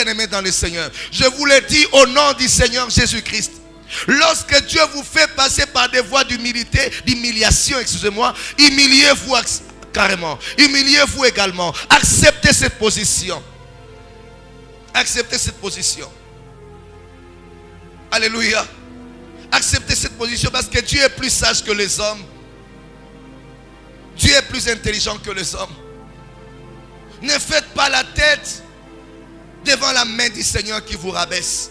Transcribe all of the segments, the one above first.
bien-aimés dans le Seigneur, je vous le dis au nom du Seigneur Jésus-Christ. Lorsque Dieu vous fait passer par des voies d'humiliation, excusez-moi, humiliez-vous carrément. Humiliez-vous également. Acceptez cette position. Acceptez cette position. Alléluia. Acceptez cette position parce que Dieu est plus sage que les hommes. Dieu est plus intelligent que les hommes. Ne faites pas la tête devant la main du Seigneur qui vous rabaisse.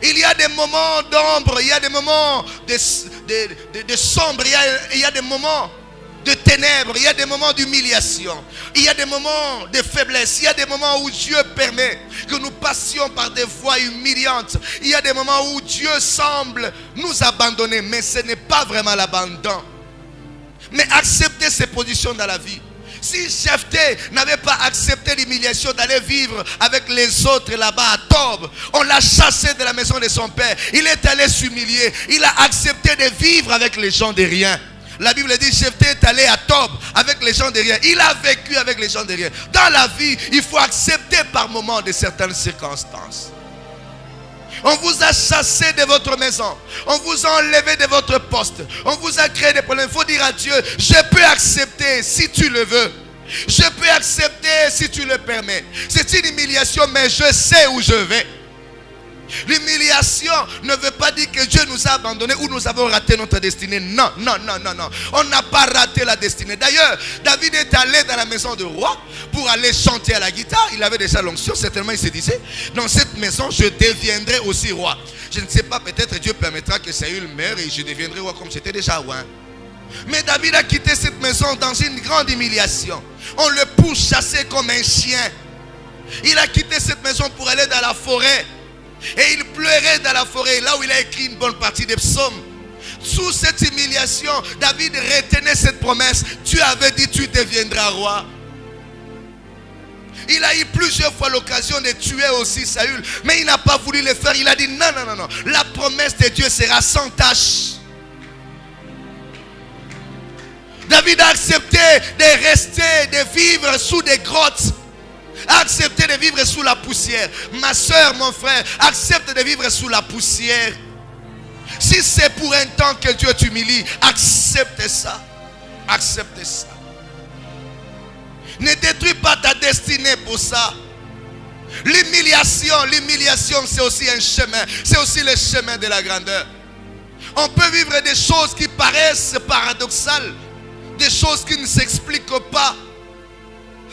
Il y a des moments d'ombre, il y a des moments de sombre, il y a des moments de ténèbres, il y a des moments d'humiliation, il y a des moments de faiblesse, il y a des moments où Dieu permet que nous passions par des voies humiliantes. Il y a des moments où Dieu semble nous abandonner, mais ce n'est pas vraiment l'abandon. Mais acceptez ces positions dans la vie. Si Jephthé n'avait pas accepté l'humiliation d'aller vivre avec les autres là-bas à Tob, on l'a chassé de la maison de son père. Il est allé s'humilier. Il a accepté de vivre avec les gens de rien. La Bible dit Jephthé est allé à Tob avec les gens de rien. Il a vécu avec les gens de rien. Dans la vie, il faut accepter par moments de certaines circonstances. On vous a chassé de votre maison. On vous a enlevé de votre poste. On vous a créé des problèmes. Il faut dire à Dieu, je peux accepter si tu le veux. Je peux accepter si tu le permets. C'est une humiliation, mais je sais où je vais. L'humiliation ne veut pas dire que Dieu nous a abandonnés ou nous avons raté notre destinée. Non, non, non, non, non. On n'a pas raté la destinée. D'ailleurs, David est allé dans la maison du roi pour aller chanter à la guitare. Il avait déjà l'onction. Certainement, il se disait, dans cette maison, je deviendrai aussi roi. Je ne sais pas, peut-être Dieu permettra que Saül meure et je deviendrai roi comme j'étais déjà roi. Mais David a quitté cette maison dans une grande humiliation. On le pousse chasser comme un chien. Il a quitté cette maison pour aller dans la forêt. Et il pleurait dans la forêt, là où il a écrit une bonne partie des psaumes. Sous cette humiliation, David retenait cette promesse. Dieu avait dit, tu deviendras roi. Il a eu plusieurs fois l'occasion de tuer aussi Saül, mais il n'a pas voulu le faire. Il a dit, non, non, non, non. La promesse de Dieu sera sans tâche. David a accepté de rester, de vivre sous des grottes. Acceptez de vivre sous la poussière. Ma soeur, mon frère, accepte de vivre sous la poussière. Si c'est pour un temps que Dieu t'humilie, accepte ça. Accepte ça. Ne détruis pas ta destinée pour ça. L'humiliation, c'est aussi un chemin. C'est aussi le chemin de la grandeur. On peut vivre des choses qui paraissent paradoxales, des choses qui ne s'expliquent pas.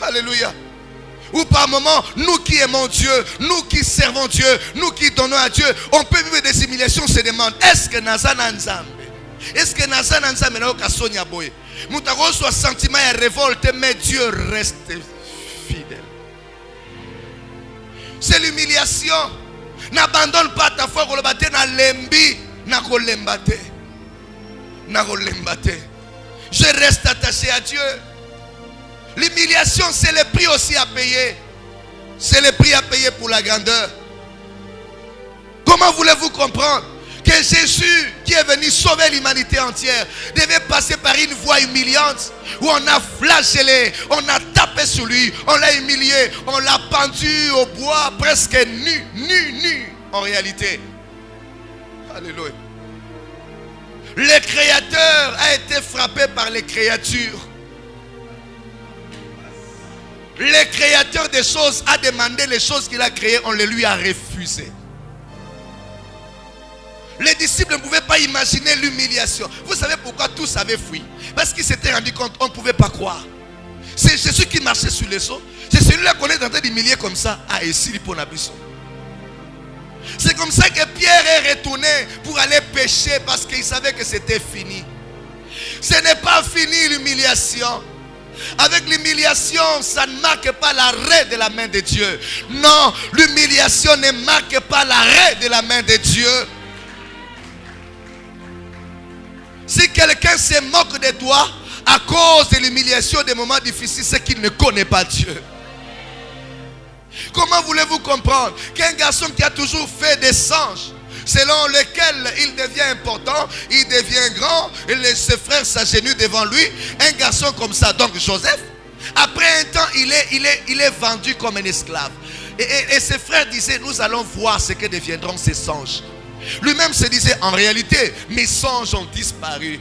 Alléluia. Ou par moments, nous qui aimons Dieu, nous qui servons Dieu, nous qui donnons à Dieu, on peut vivre des humiliations, on se demande, est-ce que Nazana Nzambe? Est-ce que Nazana Nzambe n'a pas Sonia Boye? Moutago soit sentiment et révolte, mais Dieu reste fidèle. C'est l'humiliation. N'abandonne pas ta foi, na lembi, na kolembate. Na kolembate. Je reste attaché à Dieu. L'humiliation, c'est le prix aussi à payer. C'est le prix à payer pour la grandeur. Comment voulez-vous comprendre que Jésus, qui est venu sauver l'humanité entière, devait passer par une voie humiliante où on a flagellé, on a tapé sur lui, on l'a humilié, on l'a pendu au bois presque nu en réalité. Alléluia. Le Créateur a été frappé par les créatures. Le créateur des choses a demandé les choses qu'il a créées, on les lui a refusées. Les disciples ne pouvaient pas imaginer l'humiliation. Vous savez pourquoi tous avaient fui? Parce qu'ils s'étaient rendus compte qu'on ne pouvait pas croire. C'est Jésus qui marchait sur les eaux. C'est celui-là qu'on est en train d'humilier comme ça. Ah, et si pour n'abusons. C'est comme ça que Pierre est retourné pour aller pêcher parce qu'il savait que c'était fini. Ce n'est pas fini l'humiliation. Avec l'humiliation, ça ne marque pas l'arrêt de la main de Dieu. Non, l'humiliation ne marque pas l'arrêt de la main de Dieu. Si quelqu'un se moque de toi à cause de l'humiliation des moments difficiles, c'est qu'il ne connaît pas Dieu. Comment voulez-vous comprendre qu'un garçon qui a toujours fait des songes, selon lequel il devient important, il devient grand, et ses frères s'agenouillent devant lui, un garçon comme ça, donc Joseph, après un temps, il est vendu comme un esclave. Et ses frères disaient, nous allons voir ce que deviendront ces songes. Lui-même se disait, en réalité, mes songes ont disparu.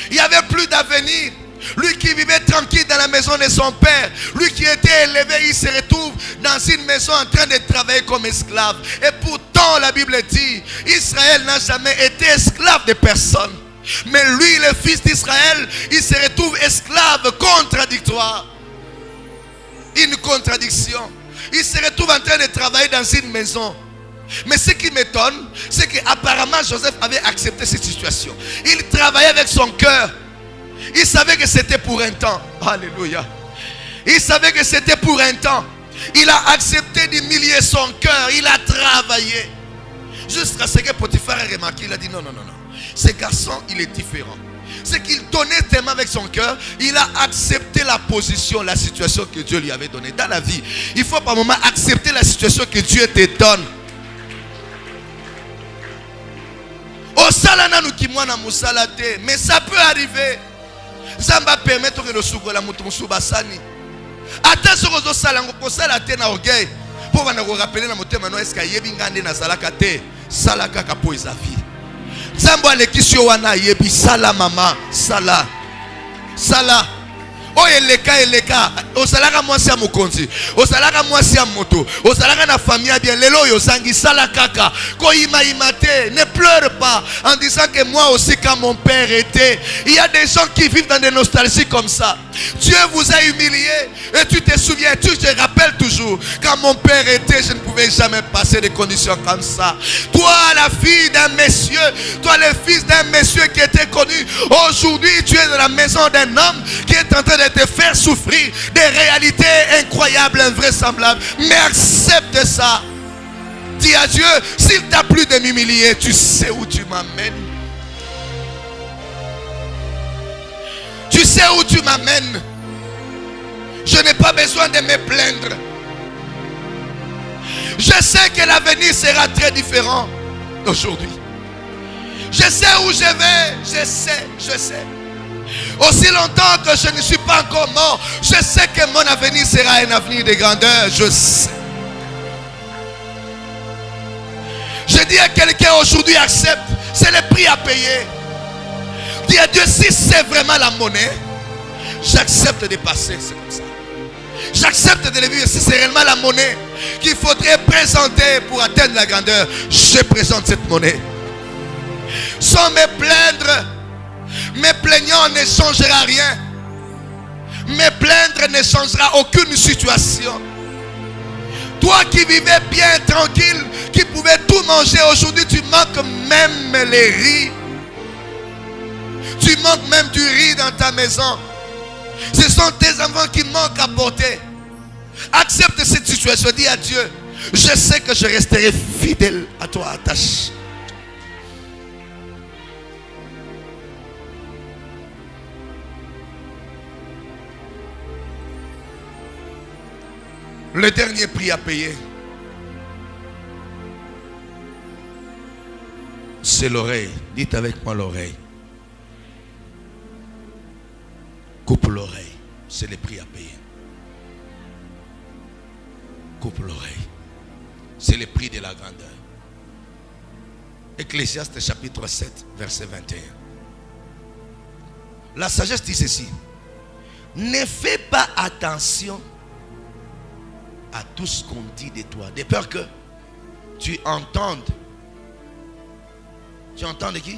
Il n'y avait plus d'avenir. Lui qui vivait tranquille dans la maison de son père, lui qui était élevé, il se retrouve dans une maison en train de travailler comme esclave. Et pourtant, la Bible dit, Israël n'a jamais été esclave de personne. Mais lui, le fils d'Israël, il se retrouve esclave contradictoire. Une contradiction. Il se retrouve en train de travailler dans une maison. Mais ce qui m'étonne, c'est qu'apparemment Joseph avait accepté cette situation. Il travaillait avec son cœur. Il savait que c'était pour un temps. Alléluia. Il savait que c'était pour un temps. Il a accepté d'humilier son cœur. Il a travaillé. Jusqu'à ce que Potiphar ait remarqué. Il a dit non, non, non, non. Ce garçon, il est différent. C'est qu'il donnait tellement avec son cœur. Il a accepté la position, la situation que Dieu lui avait donnée. Dans la vie, il faut par moment accepter la situation que Dieu te donne. Mais ça peut arriver. Ça va permettre que le souko la mouton soubasani. Attention aux salango pour ça la tête na orgueil. Pour vous rappeler na moté maintenant est-ce qu'il y a bingande na salaka te salaka kapo isafi. Zambo alekisio wana yebi sala mama sala sala. Oh eleka osalaka mwasi ya mokonzi osalaka mwasi ya moto osalaka na famille bien lelo yo zangi sala kaka ko ima te. Ne pleure pas en disant que moi aussi quand mon père était. Il y a des gens qui vivent dans des nostalgies comme ça. Dieu vous a humilié et tu te souviens, tu te rappelles toujours quand mon père était, je ne pouvais jamais passer des conditions comme ça. Toi la fille d'un monsieur, toi le fils d'un monsieur qui était connu, aujourd'hui tu es dans la maison d'un homme qui est en train de te faire souffrir des réalités incroyables, invraisemblables. Mais accepte ça. Dis à Dieu, s'il t'a plu de m'humilier, tu sais où tu m'amènes. Tu sais où tu m'amènes. Je n'ai pas besoin de me plaindre. Je sais que l'avenir sera très différent d'aujourd'hui. Je sais où je vais. Je sais. Aussi longtemps que je ne suis pas encore mort, je sais que mon avenir sera un avenir de grandeur. Je sais. Je dis à quelqu'un aujourd'hui, accepte. C'est le prix à payer. Dis à Dieu, si c'est vraiment la monnaie, j'accepte de passer. C'est comme ça. J'accepte de le vivre. Si c'est réellement la monnaie qu'il faudrait présenter pour atteindre la grandeur, je présente cette monnaie. Sans me plaindre. Me plaignant ne changera rien. Me plaindre ne changera aucune situation. Toi qui vivais bien tranquille, qui pouvais tout manger, aujourd'hui tu manques même les riz. Tu manques même du riz dans ta maison. Ce sont tes enfants qui manquent à porter. Accepte cette situation. Dis à Dieu, je sais que je resterai fidèle à toi, attache. Le dernier prix à payer, c'est l'oreille. Dites avec moi l'oreille. Coupe l'oreille. C'est le prix à payer. Coupe l'oreille. C'est le prix de la grandeur. Ecclésiaste chapitre 7, verset 21. La sagesse dit ceci. Ne fais pas attention à tout ce qu'on dit de toi, de peur que tu entendes. Tu entends de qui?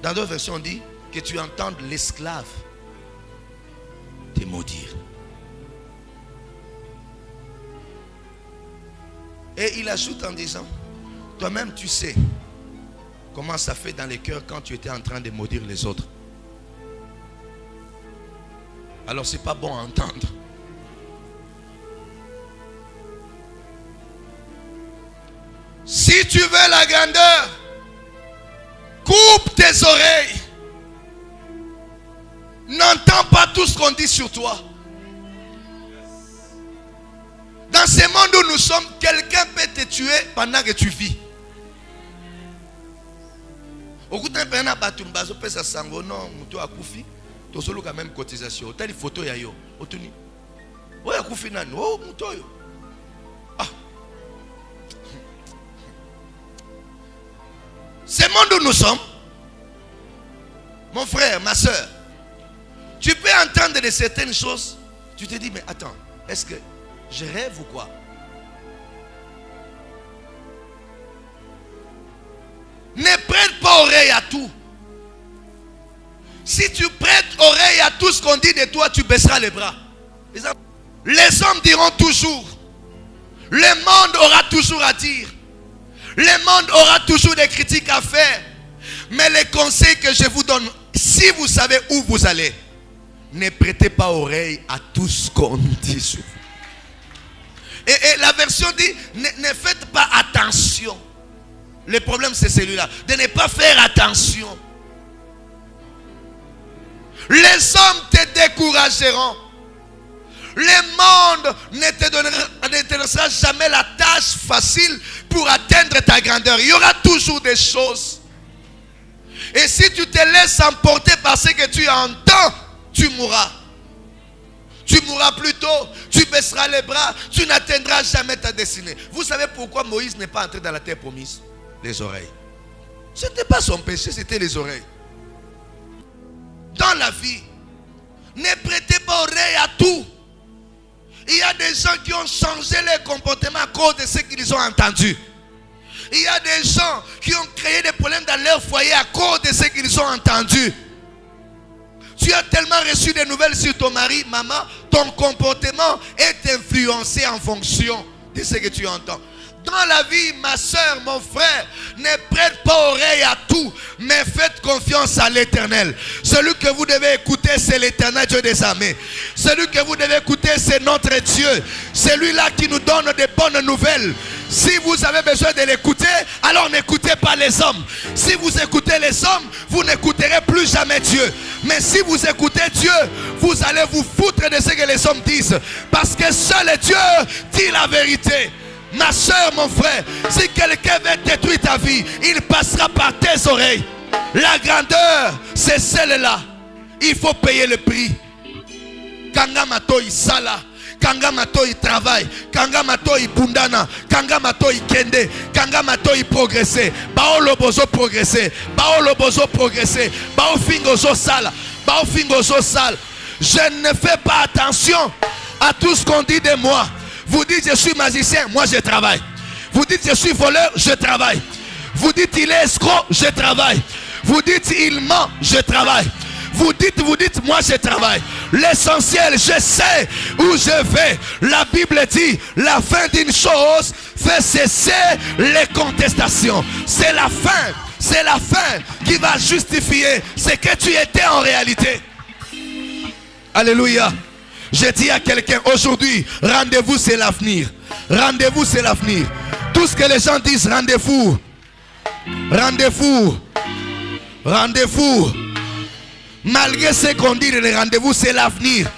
Dans d'autres versions on dit que tu entendes l'esclave te maudire. Et il ajoute en disant, toi-même tu sais comment ça fait dans les cœurs quand tu étais en train de maudire les autres. Alors c'est pas bon à entendre. Si tu veux la grandeur, coupe tes oreilles. N'entends pas tout ce qu'on dit sur toi. Dans ce monde où nous sommes, quelqu'un peut te tuer pendant que tu vis. Quand même cotisation. T'as des photos yayo. Ouais, Koufinani. Oh, Moutoyo. Ah. Ce monde où nous sommes, mon frère, ma soeur, tu peux entendre de certaines choses. Tu te dis, mais attends, est-ce que je rêve ou quoi? Ne prête pas oreille à tout. Si tu prêtes oreille à tout ce qu'on dit de toi, tu baisseras les bras. Les hommes diront toujours. Le monde aura toujours à dire. Le monde aura toujours des critiques à faire. Mais les conseils que je vous donne, si vous savez où vous allez, ne prêtez pas oreille à tout ce qu'on dit sur vous. Et la version dit, ne faites pas attention. Le problème c'est celui-là, de ne pas faire attention. Les hommes te décourageront. Le monde ne te donnera jamais la tâche facile pour atteindre ta grandeur. Il y aura toujours des choses. Et si tu te laisses emporter par ce que tu entends, tu mourras. Tu mourras plus tôt, tu baisseras les bras, tu n'atteindras jamais ta destinée. Vous savez pourquoi Moïse n'est pas entré dans la terre promise? Les oreilles. Ce n'était pas son péché, c'était les oreilles. Dans la vie, ne prêtez pas oreille à tout. Il y a des gens qui ont changé leur comportement à cause de ce qu'ils ont entendu. Il y a des gens qui ont créé des problèmes dans leur foyer à cause de ce qu'ils ont entendu. Tu as tellement reçu des nouvelles sur ton mari, maman, ton comportement est influencé en fonction de ce que tu entends. Dans la vie, ma soeur, mon frère, ne prête pas oreille à tout, mais faites confiance à l'Éternel. Celui que vous devez écouter, c'est l'Éternel Dieu des armées. Celui que vous devez écouter, c'est notre Dieu. Celui-là qui nous donne des bonnes nouvelles. Si vous avez besoin de l'écouter, alors n'écoutez pas les hommes. Si vous écoutez les hommes, vous n'écouterez plus jamais Dieu. Mais si vous écoutez Dieu, vous allez vous foutre de ce que les hommes disent. Parce que seul Dieu dit la vérité. Ma soeur, mon frère, si quelqu'un veut détruire ta vie, il passera par tes oreilles. La grandeur, c'est celle-là. Il faut payer le prix. Kanga matoi sala, kanga matoi travail, kanga matoi bundana, kanga matoi kende, kanga matoi progresser. Bao lobozo progresser, bao lobozo progresser, bao fingozo sala, bao fingozo sala. Je ne fais pas attention à tout ce qu'on dit de moi. Vous dites je suis magicien, moi je travaille. Vous dites je suis voleur, je travaille. Vous dites il est escroc, je travaille. Vous dites il ment, je travaille. Vous dites moi je travaille. L'essentiel, je sais où je vais. La Bible dit la fin d'une chose fait cesser les contestations. C'est la fin qui va justifier ce que tu étais en réalité. Alléluia. Je dis à quelqu'un aujourd'hui, rendez-vous c'est l'avenir. Rendez-vous c'est l'avenir. Tout ce que les gens disent, rendez-vous. Rendez-vous. Rendez-vous. Malgré ce qu'on dit, le rendez-vous c'est l'avenir.